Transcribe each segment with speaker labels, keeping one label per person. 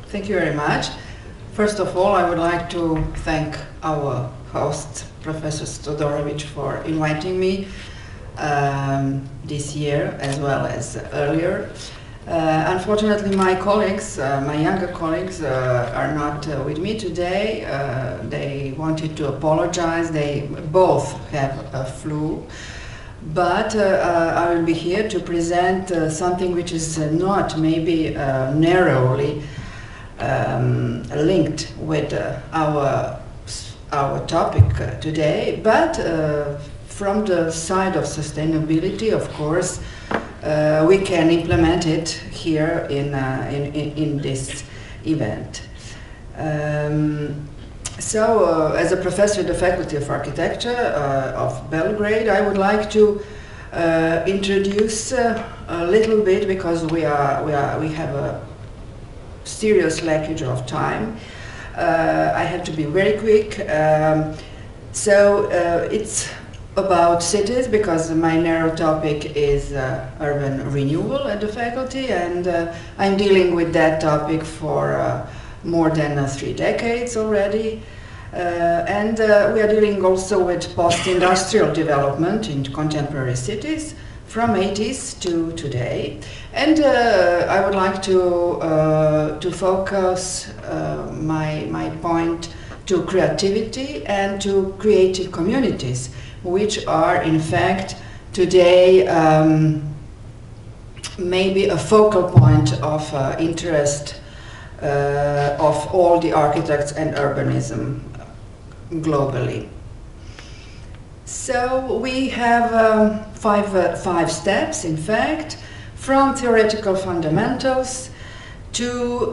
Speaker 1: Thank you very much. First of all, I would like to thank our host, Professor Todorović, for inviting me this year as well as earlier. Unfortunately, my colleagues, my younger colleagues, are not with me today. They wanted to apologize. They both have a flu. But I will be here to present something which is not maybe narrowly linked with our topic today, but from the side of sustainability, of course, we can implement it here in this event. So, as a professor at the Faculty of Architecture of Belgrade, I would like to introduce a little bit, because we have a serious lackage of time. I have to be very quick. It's about cities, because my narrow topic is urban renewal at the faculty, and I'm dealing with that topic for more than 3 decades already. And we are dealing also with post-industrial development in contemporary cities from 80s to today. And I would like to focus my point to creativity and to creative communities, which are in fact today maybe a focal point of interest of all the architects and urbanism globally. So we have five steps, in fact, from theoretical fundamentals to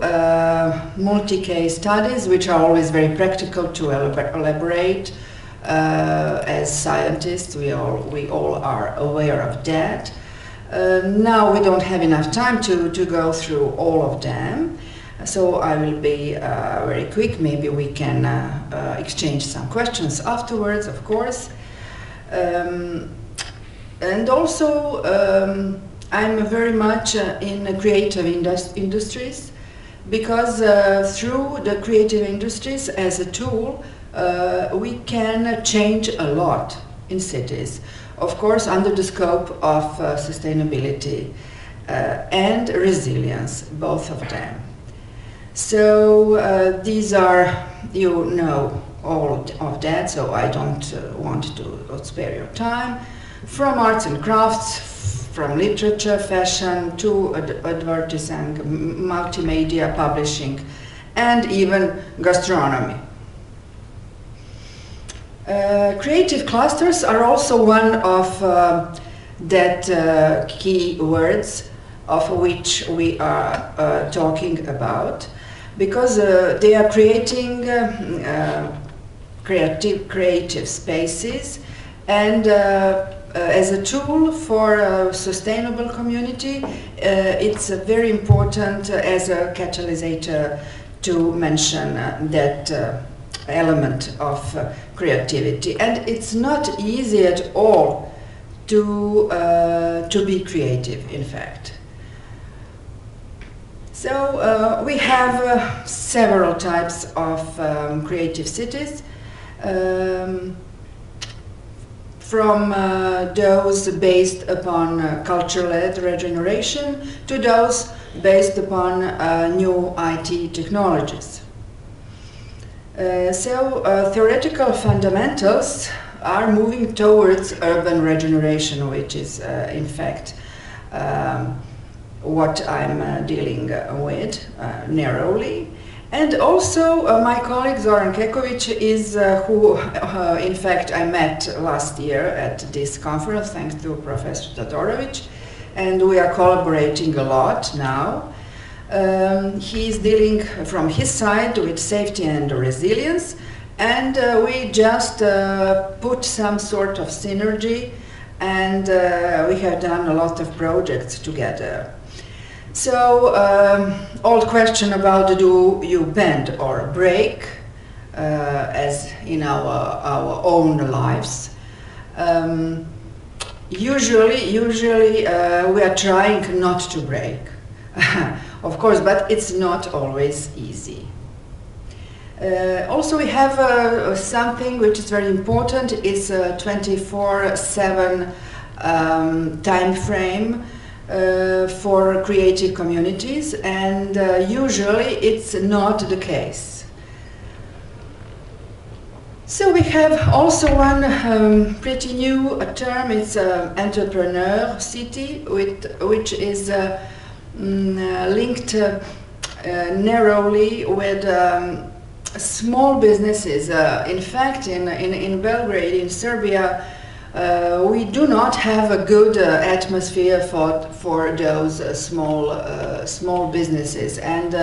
Speaker 1: multi-case studies, which are always very practical to elaborate. As scientists, we all are aware of that. Now we don't have enough time to go through all of them. So I will be very quick. Maybe we can exchange some questions afterwards, of course. And also, I'm very much in creative industries, because through the creative industries as a tool, we can change a lot in cities. Of course, under the scope of sustainability and resilience, both of them. So these are, you know, all of that, so I don't want to spare your time. From arts and crafts, from literature, fashion, to advertising, multimedia, publishing, and even gastronomy. Creative clusters are also one of that key words of which we are talking about, because they are creating creative spaces, and as a tool for a sustainable community, it's very important as a catalysator to mention that element of creativity. And it's not easy at all to be creative, in fact. So we have several types of creative cities, from those based upon culture-led regeneration to those based upon new IT technologies. So theoretical fundamentals are moving towards urban regeneration, which is in fact what I'm dealing with narrowly. And also my colleague Zoran is who in fact I met last year at this conference thanks to Professor Todorović, and we are collaborating a lot now. He's dealing from his side with safety and resilience, and we just put some sort of synergy, and we have done a lot of projects together. So, old question about do you bend or break, as in our own lives. usually we are trying not to break, of course, but it's not always easy. Also, we have something which is very important. It's a 24/7 time frame for creative communities, and usually it's not the case. So we have also one pretty new term. It's entrepreneur city, which is linked narrowly with small businesses. In fact, in Belgrade, in Serbia, we do not have a good atmosphere for those small businesses, and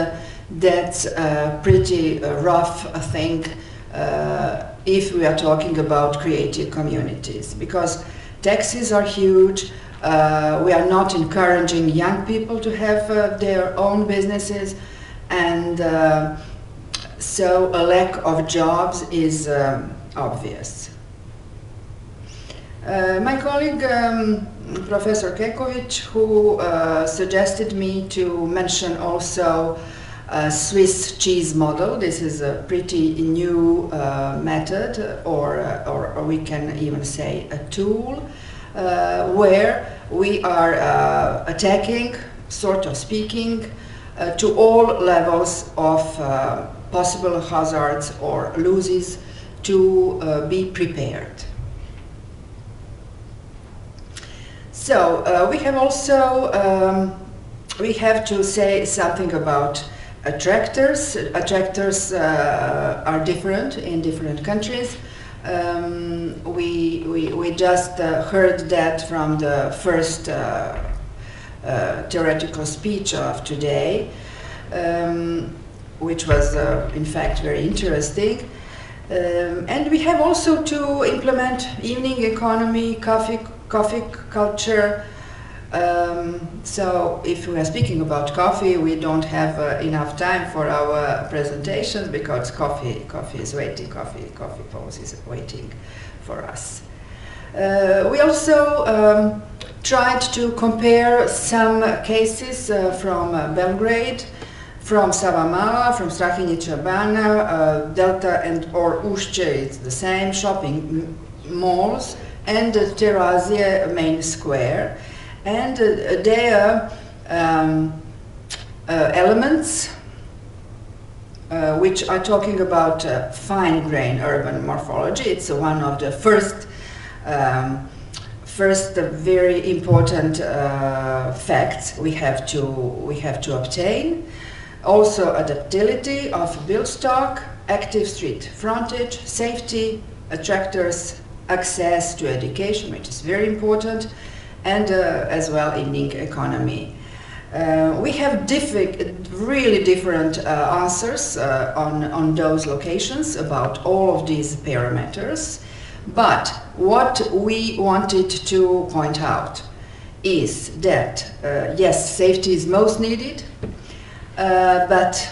Speaker 1: that's a pretty rough thing if we are talking about creative communities, because taxes are huge. We are not encouraging young people to have their own businesses, and so a lack of jobs is obvious. My colleague, Professor Keković, who suggested me to mention also a Swiss cheese model. This is a pretty new method, or we can even say a tool, where we are attacking, sort of speaking, to all levels of possible hazards or losses to be prepared. So we have also, we have to say something about attractors. Attractors are different in different countries. We just heard that from the first theoretical speech of today, which was in fact very interesting. And we have also to implement evening economy, coffee culture. So if we are speaking about coffee, we don't have enough time for our presentations, because coffee is waiting, coffee pose is waiting for us. We also tried to compare some cases from Belgrade, from Savamala, from Strahinjića Bana, Delta and or Ušće, it's the same, shopping malls, and Terazije main square. And their elements which are talking about fine-grained urban morphology. It's one of the first very important facts we have to obtain. Also, adaptability of build stock, active street frontage, safety, attractors, access to education, which is very important, and as well evening economy. We have really different answers on those locations about all of these parameters, but what we wanted to point out is that yes, safety is most needed, but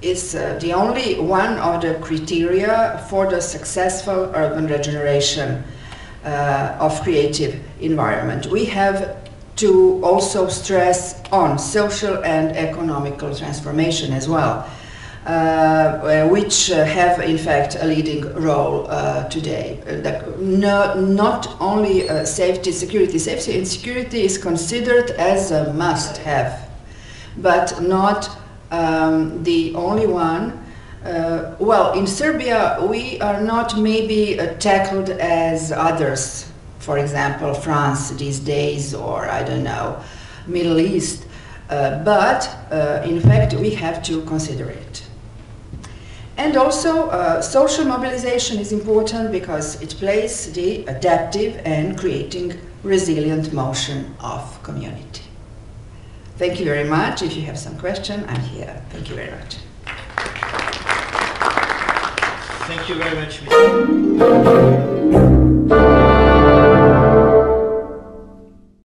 Speaker 1: it's the only one of the criteria for the successful urban regeneration of creative environment. We have to also stress on social and economical transformation as well, which have in fact a leading role today. Not only safety, security. Safety and security is considered as a must-have, but not the only one. Well, in Serbia, we are not maybe tackled as others, for example, France these days, or I don't know, Middle East, but in fact we have to consider it. And also social mobilization is important because it plays the adaptive and creating resilient motion of community. Thank you very much. If you have some question, I'm here. Thank you very much.
Speaker 2: Thank you very much, Ms.